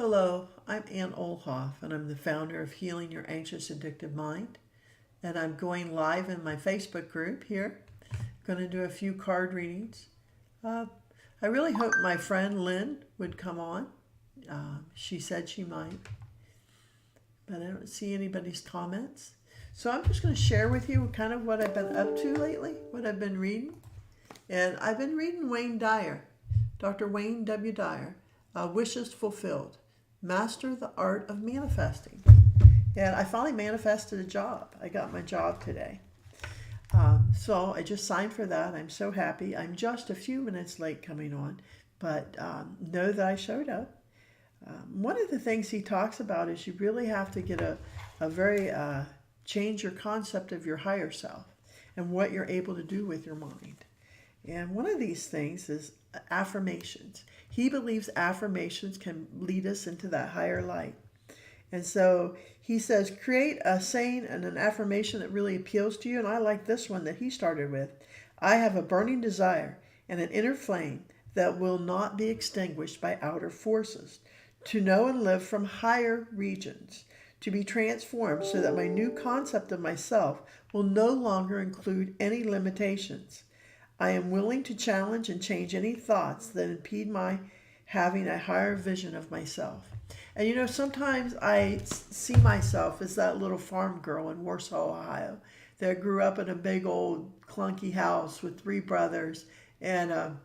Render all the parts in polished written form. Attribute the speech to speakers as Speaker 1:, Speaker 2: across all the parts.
Speaker 1: Hello, I'm Ann Olhoff, and I'm the founder of Healing Your Anxious Addictive Mind. And I'm going live in my Facebook group here. Going to do a few card readings. I really hope my friend Lynn would come on. She said she might, but I don't see anybody's comments. So I'm just going to share with you kind of what I've been up to lately, what I've been reading. And I've been reading Wayne Dyer, Dr. Wayne W. Dyer, Wishes Fulfilled, Master the Art of Manifesting. And I finally manifested a job. I got my job today. So I just signed for that. I'm so happy. I'm just a few minutes late coming on, but know that I showed up. One of the things he talks about is you really have to get a very change your concept of your higher self and what you're able to do with your mind. And one of these things is affirmations. He believes affirmations can lead us into that higher light. And so he says, create a saying and an affirmation that really appeals to you. And I like this one that he started with. I have a burning desire and an inner flame that will not be extinguished by outer forces, to know and live from higher regions, to be transformed so that my new concept of myself will no longer include any limitations. I am willing to challenge and change any thoughts that impede my having a higher vision of myself. And you know, sometimes I see myself as that little farm girl in Warsaw, Ohio, that grew up in a big old clunky house with 3 brothers. And,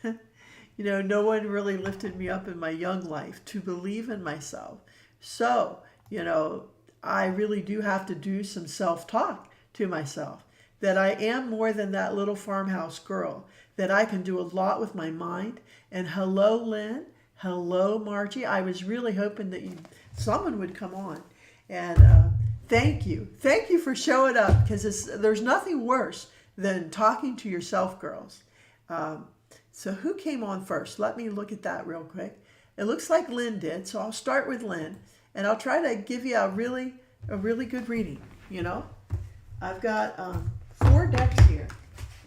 Speaker 1: you know, no one really lifted me up in my young life to believe in myself. So, you know, I really do have to do some self-talk to myself, that I am more than that little farmhouse girl, that I can do a lot with my mind. And hello, Lynn. Hello, Margie. I was really hoping that someone would come on. And thank you. Thank you for showing up, because there's nothing worse than talking to yourself, girls. So who came on first? Let me look at that real quick. It looks like Lynn did, so I'll start with Lynn. And I'll try to give you a really good reading, you know. I've got 4 decks here.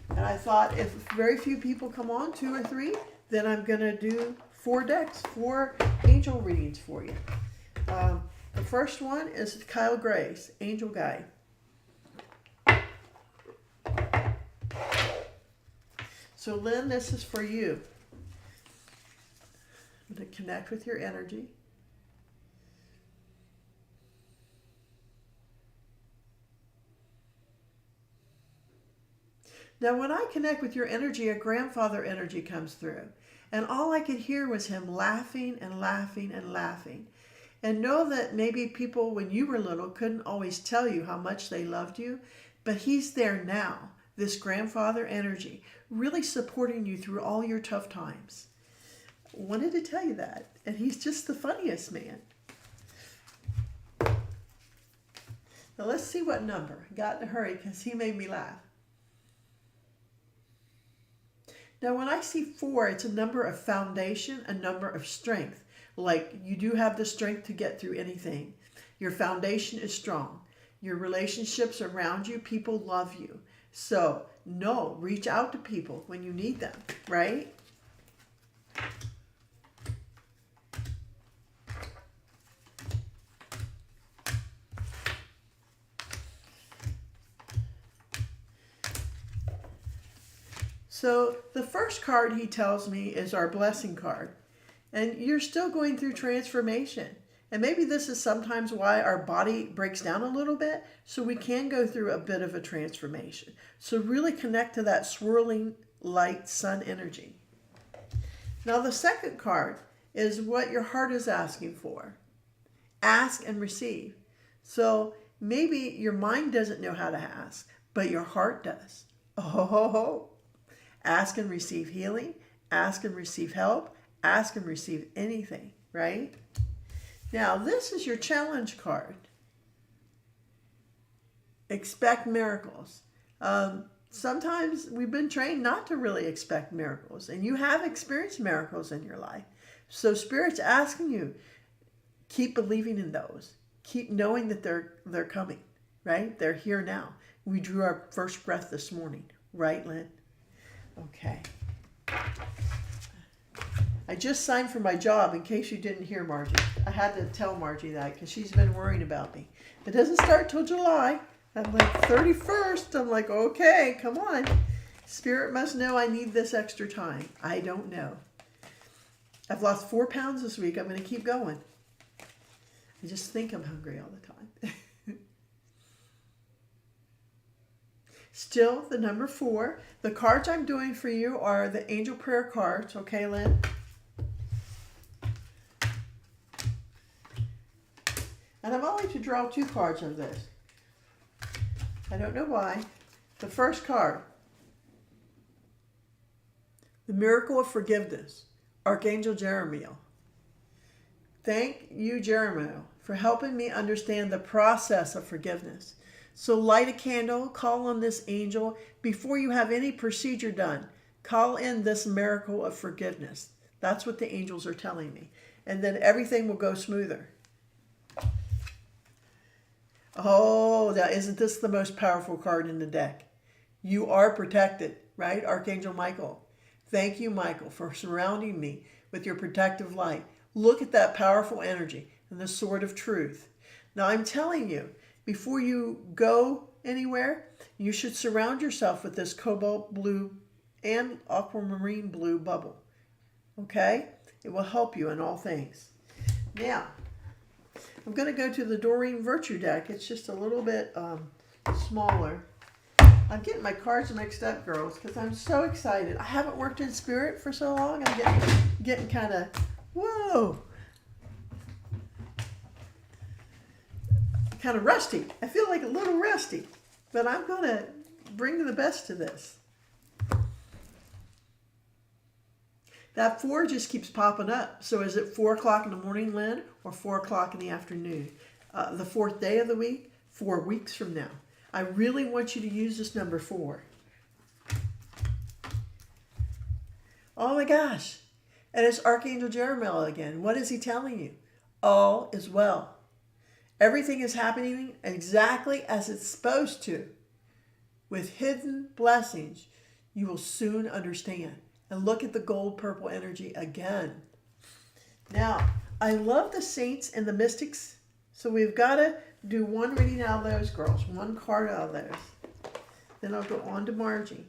Speaker 1: And I thought if very few people come on, 2 or 3, then I'm going to do 4 decks, 4 angel readings for you. The first one is Kyle Gray's Angel Guide. So Lynn, this is for you. I'm going to connect with your energy. Now, when I connect with your energy, a grandfather energy comes through. And all I could hear was him laughing and laughing and laughing. And know that maybe people, when you were little, couldn't always tell you how much they loved you. But he's there now, this grandfather energy, really supporting you through all your tough times. Wanted to tell you that. And he's just the funniest man. Now, let's see what number. Got to hurry because he made me laugh. Now, when I see 4, it's a number of foundation, a number of strength. Like you do have the strength to get through anything. Your foundation is strong. Your relationships around you, people love you. So, no, reach out to people when you need them, right? So the first card he tells me is our blessing card. And you're still going through transformation. And maybe this is sometimes why our body breaks down a little bit, so we can go through a bit of a transformation. So really connect to that swirling light sun energy. Now the second card is what your heart is asking for. Ask and receive. So maybe your mind doesn't know how to ask, but your heart does. Oh, ho, ho, ho. Ask and receive healing. Ask and receive help. Ask and receive anything, right? Now, this is your challenge card. Expect miracles. Sometimes we've been trained not to really expect miracles, and you have experienced miracles in your life. So Spirit's asking you, keep believing in those. Keep knowing that they're coming, right? They're here now. We drew our first breath this morning, right, Lynn? Okay. I just signed for my job, in case you didn't hear, Margie. I had to tell Margie that because she's been worrying about me. It doesn't start till July. I'm like 31st. I'm like, okay, come on. Spirit must know I need this extra time. I don't know. I've lost 4 pounds this week. I'm going to keep going. I just think I'm hungry all the time. Still, the number 4. The cards I'm doing for you are the angel prayer cards. Okay, Lynn? And I'm only to draw 2 cards of this. I don't know why. The first card, the miracle of forgiveness, Archangel Jeremiel. Thank you, Jeremiel, for helping me understand the process of forgiveness. So light a candle, call on this angel before you have any procedure done. Call in this miracle of forgiveness. That's what the angels are telling me. And then everything will go smoother. Oh, now isn't this the most powerful card in the deck? You are protected, right? Archangel Michael. Thank you, Michael, for surrounding me with your protective light. Look at that powerful energy and the sword of truth. Now I'm telling you, before you go anywhere, you should surround yourself with this cobalt blue and aquamarine blue bubble. Okay? It will help you in all things. Now, I'm going to go to the Doreen Virtue deck. It's just a little bit smaller. I'm getting my cards mixed up, girls, because I'm so excited. I haven't worked in spirit for so long. I'm getting kind of, whoa, kind of rusty. I feel like a little rusty, but I'm going to bring the best to this. That 4 just keeps popping up. So is it 4 o'clock in the morning, Lynn, or 4 o'clock in the afternoon? The 4th day of the week, 4 weeks from now. I really want you to use this number 4. Oh my gosh. And it's Archangel Jeremiel again. What is he telling you? All is well. Everything is happening exactly as it's supposed to. With hidden blessings, you will soon understand. And look at the gold purple energy again. Now, I love the saints and the mystics. So we've got to do one reading out of those, girls. One card out of those. Then I'll go on to Margie.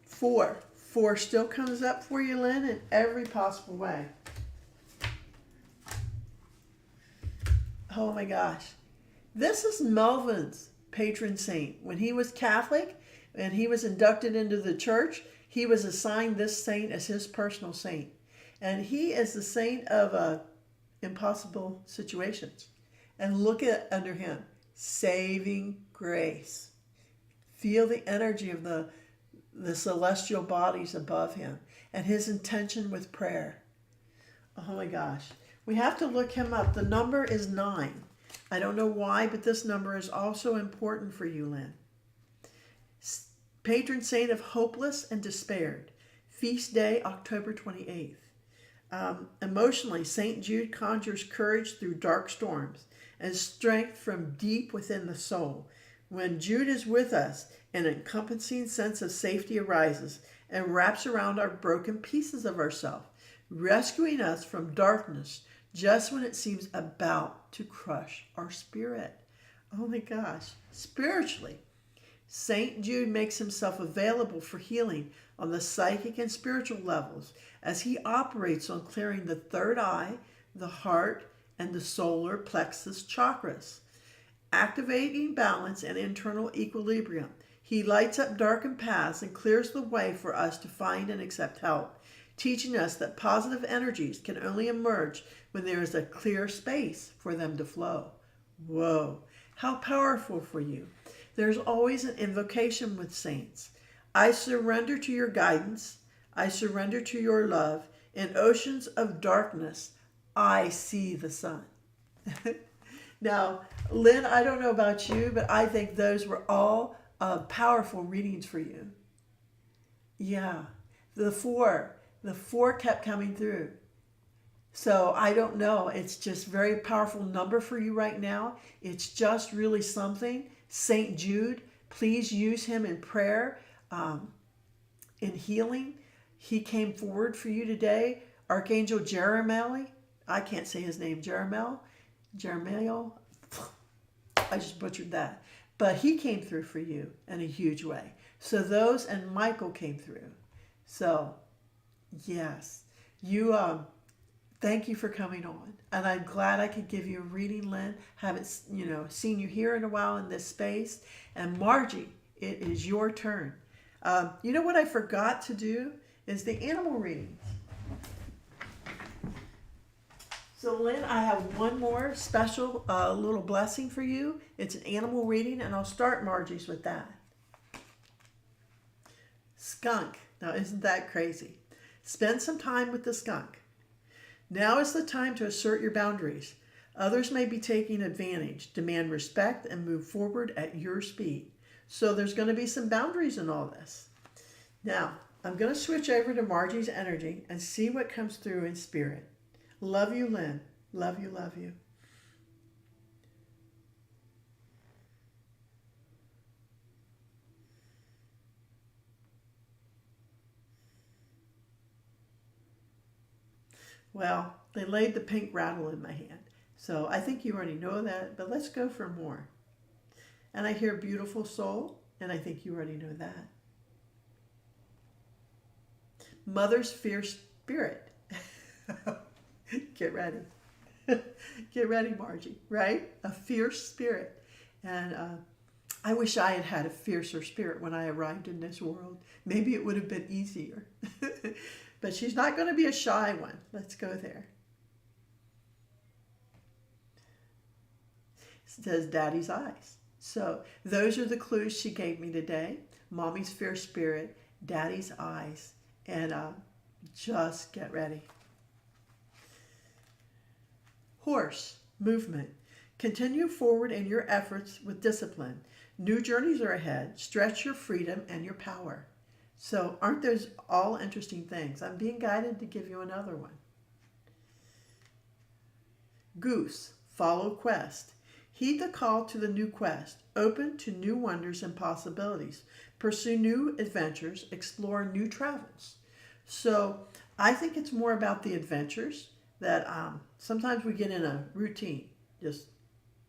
Speaker 1: 4. 4 still comes up for you, Lynn, in every possible way. Oh my gosh. This is Melvin's patron saint. When he was Catholic and he was inducted into the church, he was assigned this saint as his personal saint. And he is the saint of impossible situations. And look at under him, saving grace. Feel the energy of the celestial bodies above him and his intention with prayer. Oh my gosh. We have to look him up. The number is 9. I don't know why, but this number is also important for you, Lynn. Patron saint of hopeless and despaired. Feast day, October 28th. Emotionally, St. Jude conjures courage through dark storms and strength from deep within the soul. When Jude is with us, an encompassing sense of safety arises and wraps around our broken pieces of ourselves, rescuing us from darkness just when it seems about to crush our spirit. Oh my gosh. Spiritually, St. Jude makes himself available for healing on the psychic and spiritual levels as he operates on clearing the third eye, the heart, and the solar plexus chakras. Activating balance and internal equilibrium, he lights up darkened paths and clears the way for us to find and accept help, teaching us that positive energies can only emerge when there is a clear space for them to flow. Whoa, how powerful for you. There's always an invocation with saints. I surrender to your guidance. I surrender to your love. In oceans of darkness, I see the sun. Now, Lynn, I don't know about you, but I think those were all powerful readings for you. Yeah, the 4 kept coming through. So I don't know. It's just a very powerful number for you right now. It's just really something. St. Jude, please use him in prayer. in healing. He came forward for you today. Archangel Jeremiel, I can't say his name, Jeremiel, I just butchered that. But he came through for you in a huge way. So those, and Michael came through. So, yes, you, thank you for coming on. And I'm glad I could give you a reading, Lynn. Haven't, seen you here in a while in this space. And Margie, it is your turn. You know what I forgot to do is the animal readings. So Lynn, I have one more special little blessing for you. It's an animal reading, and I'll start Margie's with that. Skunk. Now isn't that crazy? Spend some time with the skunk. Now is the time to assert your boundaries. Others may be taking advantage. Demand respect and move forward at your speed. So there's going to be some boundaries in all this. Now, I'm going to switch over to Margie's energy and see what comes through in spirit. Love you, Lynn. Love you, love you. Well, they laid the pink rattle in my hand. So I think you already know that, but let's go for more. And I hear beautiful soul, and I think you already know that. Mother's fierce spirit. Get ready. Get ready, Margie, right? A fierce spirit. And I wish I had had a fiercer spirit when I arrived in this world. Maybe it would have been easier. But she's not going to be a shy one. Let's go there. It says Daddy's eyes. So those are the clues she gave me today. Mommy's fierce spirit, Daddy's eyes, and just get ready. Horse, movement. Continue forward in your efforts with discipline. New journeys are ahead. Stretch your freedom and your power. So aren't those all interesting things? I'm being guided to give you another one. Goose, follow quest. Heed the call to the new quest. Open to new wonders and possibilities. Pursue new adventures. Explore new travels. So I think it's more about the adventures that sometimes we get in a routine, just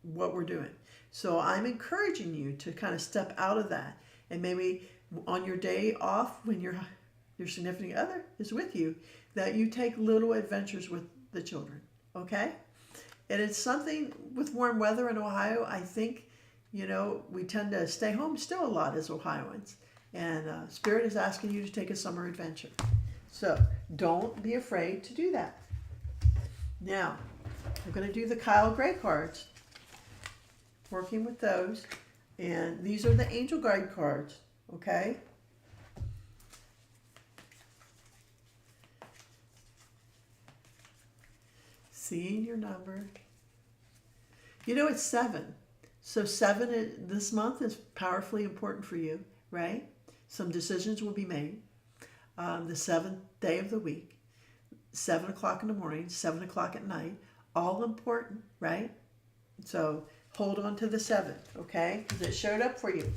Speaker 1: what we're doing. So I'm encouraging you to kind of step out of that, and maybe on your day off when your significant other is with you, that you take little adventures with the children, okay? And it's something with warm weather in Ohio, I think, we tend to stay home still a lot as Ohioans. And Spirit is asking you to take a summer adventure. So don't be afraid to do that. Now, I'm going to do the Kyle Gray cards, working with those. And these are the angel guide cards, okay? Seeing your number. It's 7. So 7 this month is powerfully important for you, right? Some decisions will be made. The 7th day of the week, 7 o'clock in the morning, 7 o'clock at night, all important, right? So hold on to the 7, okay? Because it showed up for you.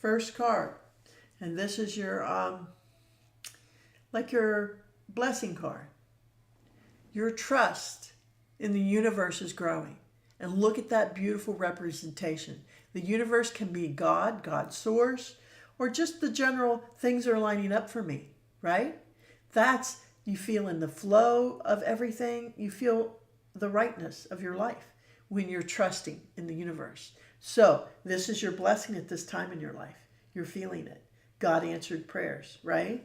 Speaker 1: First card, and this is your your blessing card. Your trust in the universe is growing, and look at that beautiful representation. The universe can be God, God's source, or just the general things are lining up for me, right? That's, you feel in the flow of everything. You feel the rightness of your life when you're trusting in the universe. So this is your blessing at this time in your life. You're feeling it. God answered prayers, right?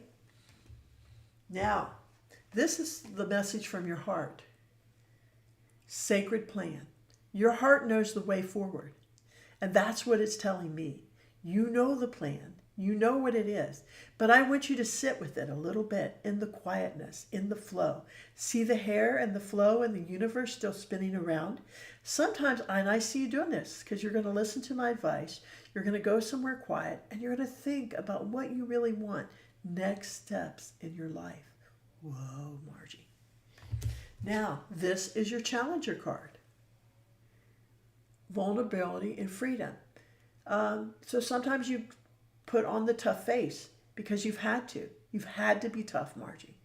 Speaker 1: Now, this is the message from your heart. Sacred plan. Your heart knows the way forward. And that's what it's telling me. You know the plan. You know what it is. But I want you to sit with it a little bit in the quietness, in the flow. See the hair and the flow and the universe still spinning around. Sometimes, and I see you doing this because you're going to listen to my advice. You're going to go somewhere quiet and you're going to think about what you really want. Next steps in your life. Whoa, Margie. Now, this is your challenger card. Vulnerability and freedom. So sometimes you put on the tough face because you've had to. You've had to be tough, Margie.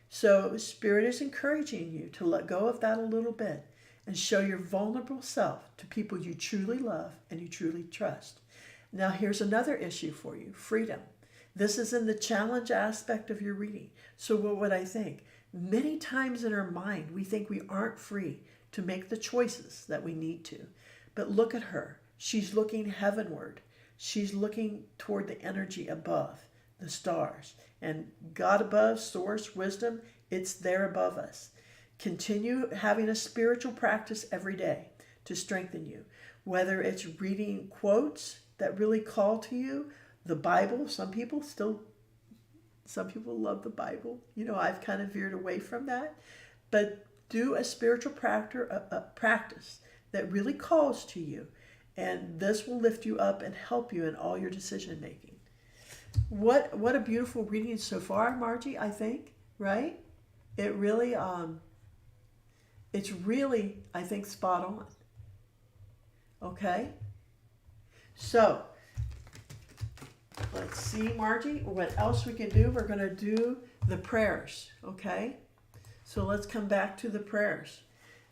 Speaker 1: So Spirit is encouraging you to let go of that a little bit and show your vulnerable self to people you truly love and you truly trust. Now here's another issue for you, freedom. This is in the challenge aspect of your reading. So what would I think? Many times in our mind, we think we aren't free to make the choices that we need to. But look at her. She's looking heavenward. She's looking toward the energy above, the stars. And God above, source, wisdom, it's there above us. Continue having a spiritual practice every day to strengthen you. Whether it's reading quotes that really call to you, the Bible, some people love the Bible. I've kind of veered away from that. But do a spiritual practice that really calls to you. And this will lift you up and help you in all your decision making. What a beautiful reading so far, Margie, I think, right? It really, it's really, I think, spot on. Okay? So, let's see, Margie, what else we can do. We're going to do the prayers, okay? So let's come back to the prayers.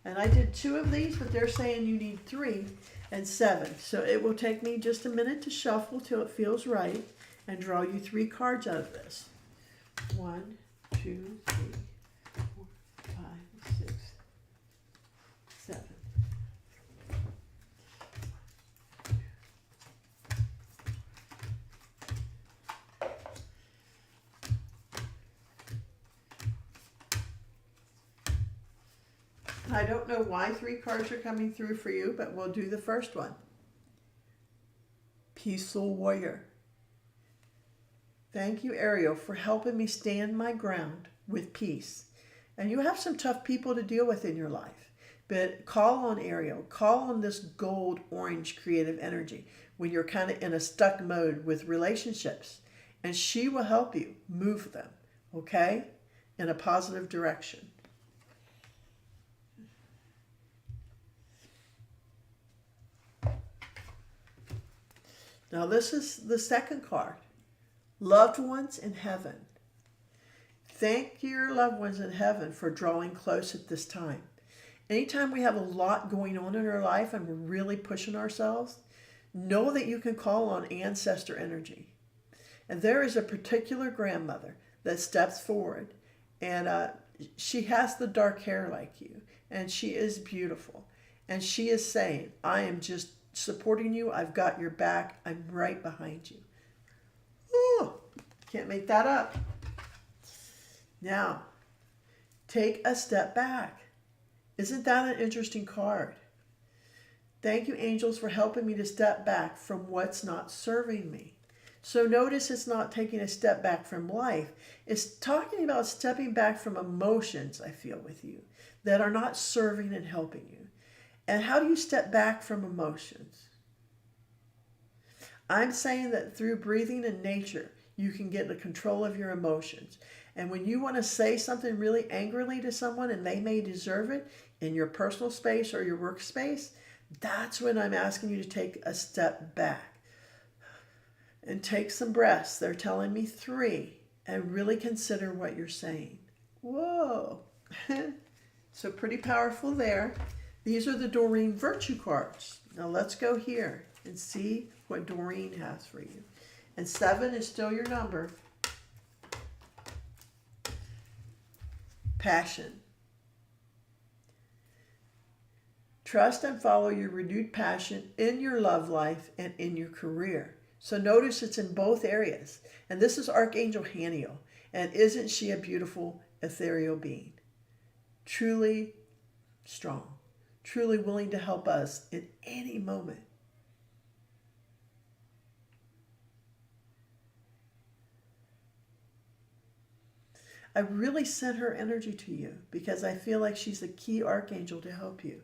Speaker 1: And I did 2 of these, but they're saying you need 3 and 7. So it will take me just a minute to shuffle till it feels right and draw you 3 cards out of this. 1, 2, 3, 4, 5, 6, 7. I don't know why 3 cards are coming through for you, but we'll do the first one. Peaceful Warrior. Thank you, Ariel, for helping me stand my ground with peace. And you have some tough people to deal with in your life, but call on Ariel. Call on this gold, orange creative energy when you're kind of in a stuck mode with relationships, and she will help you move them, okay, in a positive direction. Now this is the second card. Loved ones in heaven. Thank your loved ones in heaven for drawing close at this time. Anytime we have a lot going on in our life and we're really pushing ourselves, know that you can call on ancestor energy. And there is a particular grandmother that steps forward, and she has the dark hair like you, and she is beautiful. And she is saying, I am just supporting you. I've got your back. I'm right behind you. Ooh, can't make that up. Now, take a step back. Isn't that an interesting card? Thank you, angels, for helping me to step back from what's not serving me. So notice it's not taking a step back from life. It's talking about stepping back from emotions, I feel, with you, that are not serving and helping you. And how do you step back from emotions? I'm saying that through breathing and nature, you can get the control of your emotions. And when you want to say something really angrily to someone and they may deserve it in your personal space or your workspace, that's when I'm asking you to take a step back and take some breaths. They're telling me 3, and really consider what you're saying. Whoa. So pretty powerful there. These are the Doreen Virtue cards. Now let's go here and see what Doreen has for you. And 7 is still your number. Passion. Trust and follow your renewed passion in your love life and in your career. So notice it's in both areas. And this is Archangel Haniel. And isn't she a beautiful ethereal being? Truly strong. Truly willing to help us in any moment. I really sent her energy to you because I feel like she's a key archangel to help you.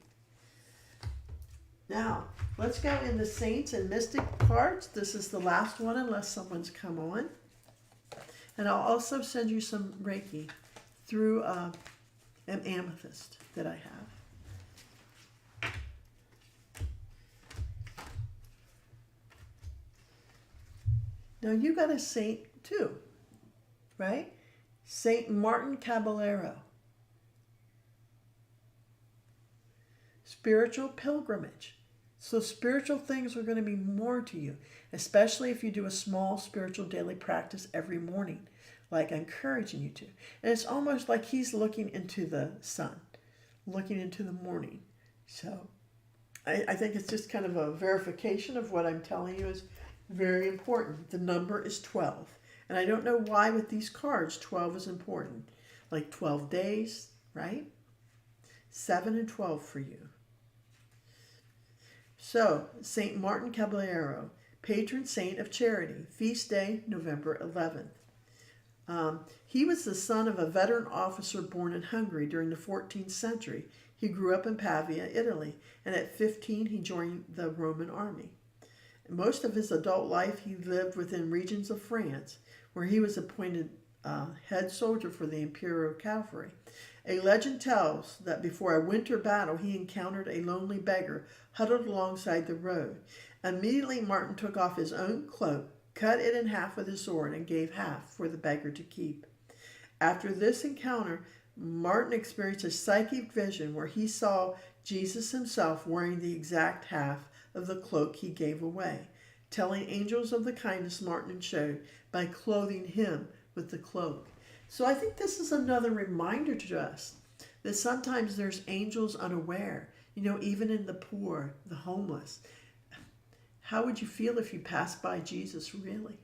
Speaker 1: Now, let's go into Saints and Mystic cards. This is the last one unless someone's come on. And I'll also send you some Reiki through an amethyst that I have. Now you got a saint too, right? Saint Martin Caballero. Spiritual pilgrimage. So spiritual things are going to be more to you, especially if you do a small spiritual daily practice every morning, like I'm encouraging you to. And it's almost like he's looking into the sun, looking into the morning. So I think it's just kind of a verification of what I'm telling you is very important. The number is 12. And I don't know why with these cards 12 is important. Like 12 days, right? 7 and 12 for you. So, St. Martin Caballero, patron saint of charity, feast day, November 11th. He was the son of a veteran officer born in Hungary during the 14th century. He grew up in Pavia, Italy, and at 15 he joined the Roman army. Most of his adult life he lived within regions of France, where he was appointed head soldier for the Imperial Cavalry. A legend tells that before a winter battle he encountered a lonely beggar huddled alongside the road. Immediately Martin took off his own cloak, cut it in half with his sword, and gave half for the beggar to keep. After this encounter, Martin experienced a psychic vision where he saw Jesus himself wearing the exact half of the cloak he gave away, telling angels of the kindness Martin showed by clothing him with the cloak. So I think this is another reminder to us that sometimes there's angels unaware, even in the poor, the homeless. How would you feel if you passed by Jesus, really?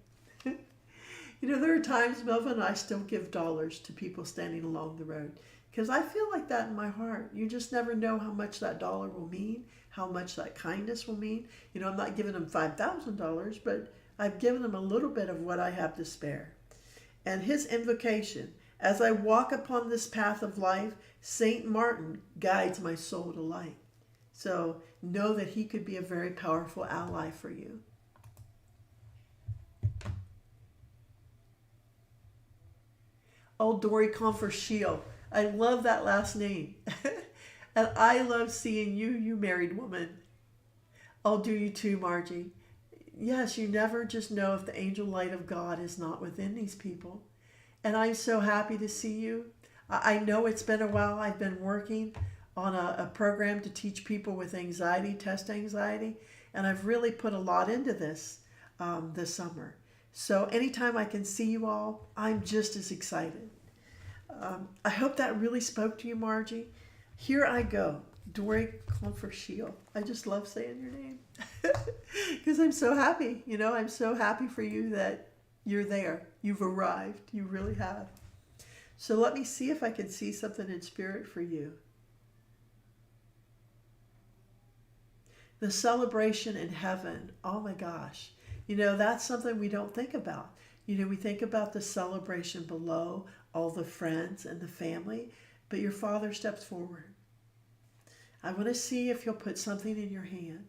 Speaker 1: There are times Melvin and I still give dollars to people standing along the road because I feel like that in my heart. You just never know how much that dollar will mean, how much that kindness will mean. I'm not giving them $5,000, but I've given them a little bit of what I have to spare. And his invocation, as I walk upon this path of life, Saint Martin guides my soul to light. So know that he could be a very powerful ally for you. Oh, Dory Confer-Shield. I love that last name. And I love seeing you, you married woman. I'll do you too, Margie. Yes, you never just know if the angel light of God is not within these people. And I'm so happy to see you. I know it's been a while. I've been working on a program to teach people with anxiety, test anxiety. And I've really put a lot into this summer. So anytime I can see you all, I'm just as excited. I hope that really spoke to you, Margie. Here I go. Dory Confer-Shield. I just love saying your name because I'm so happy. I'm so happy for you that you're there. You've arrived. You really have. So let me see if I can see something in spirit for you. The celebration in heaven. Oh my gosh. That's something we don't think about. We think about the celebration below, all the friends and the family, but your Father steps forward. I want to see if you'll put something in your hand.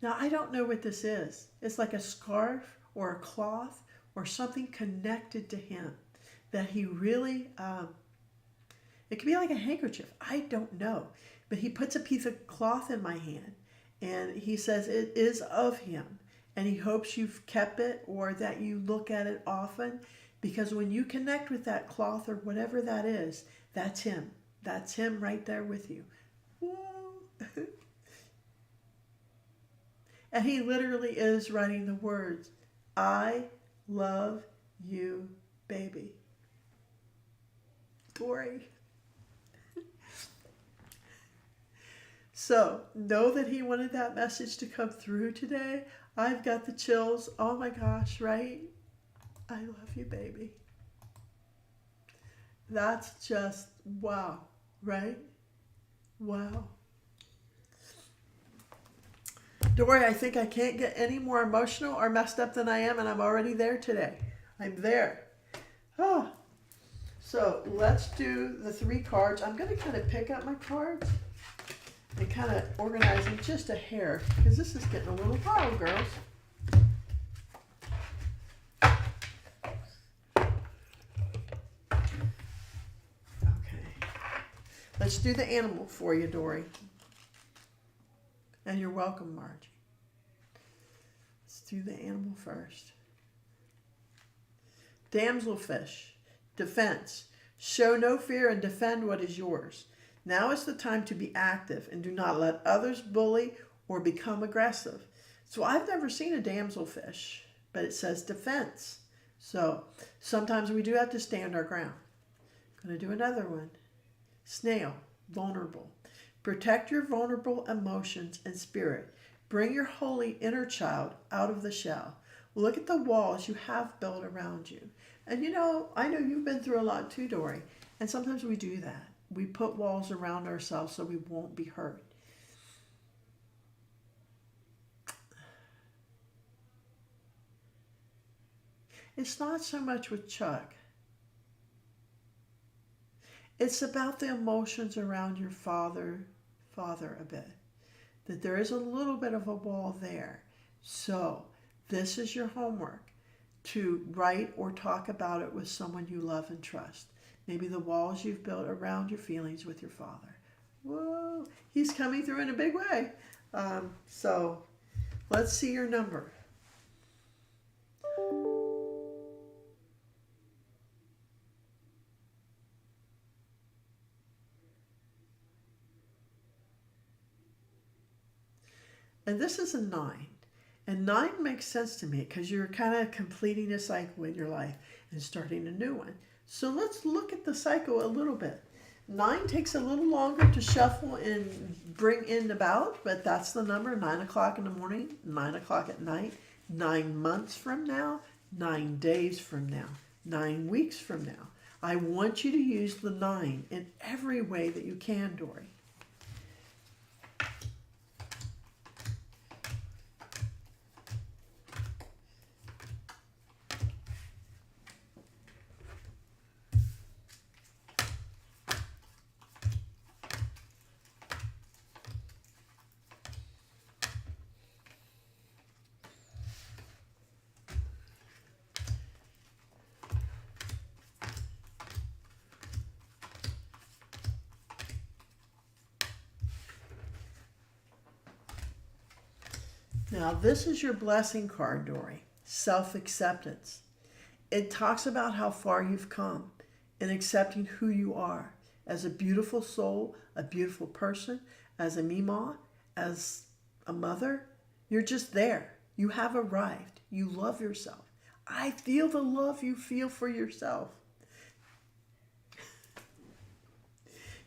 Speaker 1: Now, I don't know what this is. It's like a scarf or a cloth or something connected to him that he really, it could be like a handkerchief. I don't know. But he puts a piece of cloth in my hand and he says it is of him. And he hopes you've kept it or that you look at it often, because when you connect with that cloth or whatever that is, that's him. That's him right there with you. Whoa. And he literally is writing the words, I love you, baby. Dory. So know that he wanted that message to come through today. I've got the chills. Oh my gosh, right? I love you, baby. That's just wow, right? Wow. Dory, I think I can't get any more emotional or messed up than I am, and I'm already there today. I'm there. Oh. So let's do the 3 cards. I'm going to kind of pick up my cards and kind of organize them just a hair, because this is getting a little wild, girls. Okay. Let's do the animal for you, Dory. And you're welcome, Margie. Let's do the animal first. Damselfish. Defense. Show no fear and defend what is yours. Now is the time to be active and do not let others bully or become aggressive. So I've never seen a damselfish, but it says defense. So sometimes we do have to stand our ground. I'm going to do another one. Snail. Vulnerable. Protect your vulnerable emotions and spirit. Bring your holy inner child out of the shell. Look at the walls you have built around you. And you know, I know you've been through a lot too, Dory. And sometimes we do that. We put walls around ourselves so we won't be hurt. It's not so much with Chuck. It's about the emotions around your father a bit. That there is a little bit of a wall there. So this is your homework. To write or talk about it with someone you love and trust. Maybe the walls you've built around your feelings with your father. Whoa, he's coming through in a big way. So let's see your number. And this is a 9. And 9 makes sense to me because you're kind of completing a cycle in your life and starting a new one. So let's look at the cycle a little bit. 9 takes a little longer to shuffle and bring in about, but that's the number, 9 o'clock in the morning, 9 o'clock at night, 9 months from now, 9 days from now, 9 weeks from now. I want you to use the 9 in every way that you can, Dory. Now, this is your blessing card, Dory. Self-acceptance. It talks about how far you've come in accepting who you are as a beautiful soul, a beautiful person, as a Mima, as a mother. You're just there. You have arrived. You love yourself. I feel the love you feel for yourself.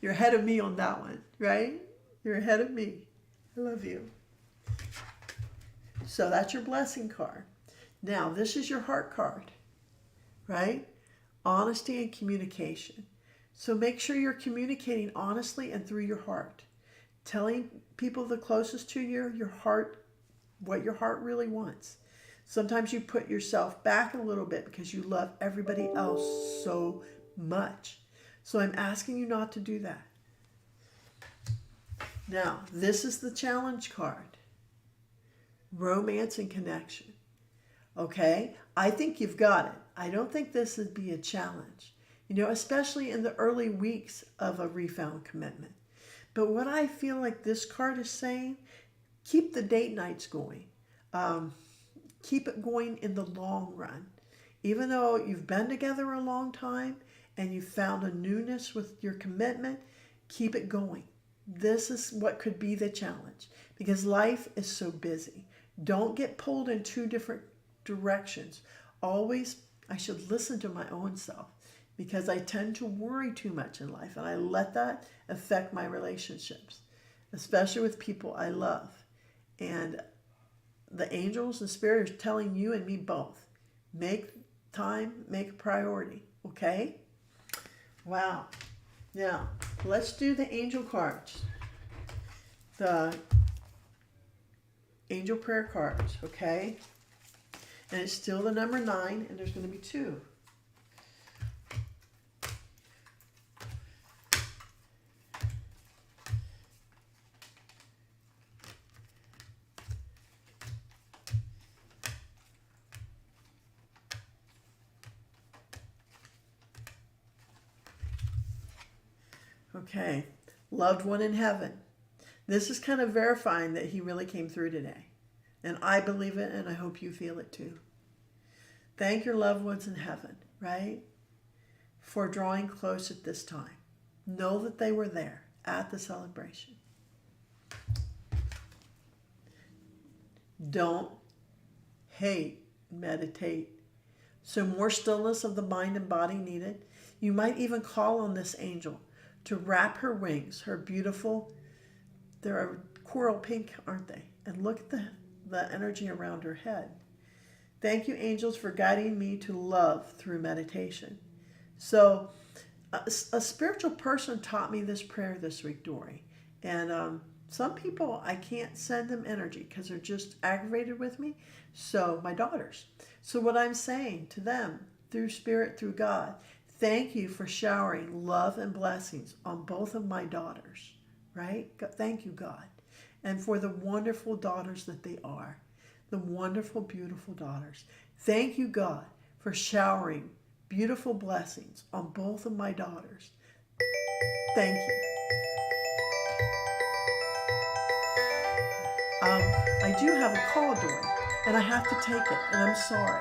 Speaker 1: You're ahead of me on that one, right? You're ahead of me. I love you. So that's your blessing card. Now, this is your heart card, right? Honesty and communication. So make sure you're communicating honestly and through your heart. Telling people the closest to you, your heart, what your heart really wants. Sometimes you put yourself back a little bit because you love everybody else so much. So I'm asking you not to do that. Now, this is the challenge card. Romance and connection. Okay? I think you've got it. I don't think this would be a challenge. You know, especially in the early weeks of a refound commitment. But what I feel like this card is saying, keep the date nights going. Keep it going in the long run. Even though you've been together a long time and you've found a newness with your commitment, keep it going. This is what could be the challenge because life is so busy. Don't get pulled in 2 different directions. Always, I should listen to my own self because I tend to worry too much in life and I let that affect my relationships, especially with people I love. And the angels and spirit are telling you and me both, make time, make a priority, okay? Wow. Now, let's do the angel cards. The angel prayer cards, okay? And it's still the number 9, and there's going to be 2. Okay, loved one in heaven. This is kind of verifying that he really came through today. And I believe it, and I hope you feel it too. Thank your loved ones in heaven, right? For drawing close at this time. Know that they were there at the celebration. Don't hate, meditate. So more stillness of the mind and body needed. You might even call on this angel to wrap her wings, her beautiful, they're coral pink, aren't they? And look at the energy around her head. Thank you, angels, for guiding me to love through meditation. So a spiritual person taught me this prayer this week, Dory. And some people, I can't send them energy because they're just aggravated with me. So my daughters. So what I'm saying to them, through Spirit, through God, thank you for showering love and blessings on both of my daughters, right? Thank you, God. And for the wonderful daughters that they are, the wonderful, beautiful daughters. Thank you, God, for showering beautiful blessings on both of my daughters. Thank you. I do have a call, Dory, and I have to take it, and I'm sorry.